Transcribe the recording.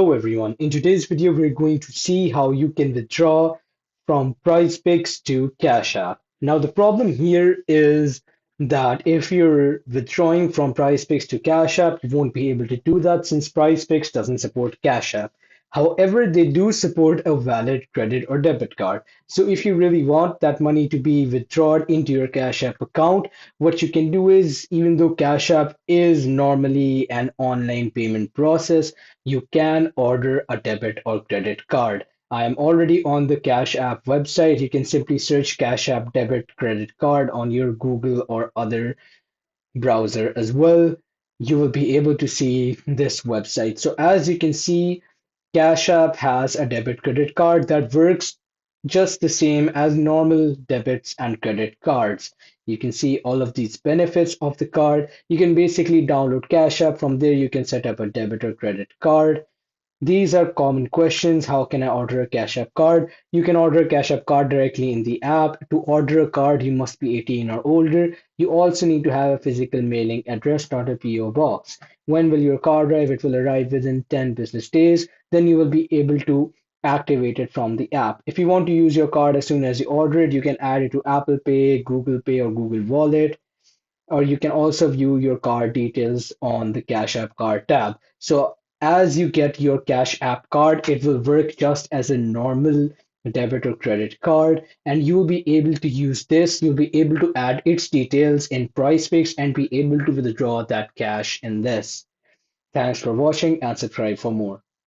Hello everyone. In today's video, we're going to see how you can withdraw from PrizePicks to Cash App. Now, the problem here is that if you're withdrawing from PrizePicks to Cash App, you won't be able to do that since PrizePicks doesn't support Cash App. However, they do support a valid credit or debit card. So if you really want that money to be withdrawn into your Cash App account, what you can do is, even though Cash App is normally an online payment process, you can order a debit or credit card. I am already on the Cash App website. You can simply search Cash App debit credit card on your Google or other browser as well. You will be able to see this website. So as you can see, Cash App has a debit credit card that works just the same as normal debits and credit cards. You can see all of these benefits of the card. You can basically download Cash App. From there, you can set up a debit or credit card. These are common questions. How can I order a Cash App card? You can order a Cash App card directly in the app. To order a card, you must be 18 or older. You also need to have a physical mailing address, not a PO box. When will your card arrive? It will arrive within 10 business days. Then you will be able to activate it from the app. If you want to use your card as soon as you order it, you can add it to Apple Pay, Google Pay, or Google Wallet, or you can also view your card details on the Cash App card tab. So as you get your Cash App card, it will work just as a normal debit or credit card, and you will be able to use this. You'll be able to add its details in PrizePicks and be able to withdraw that cash in this. Thanks for watching and subscribe for more.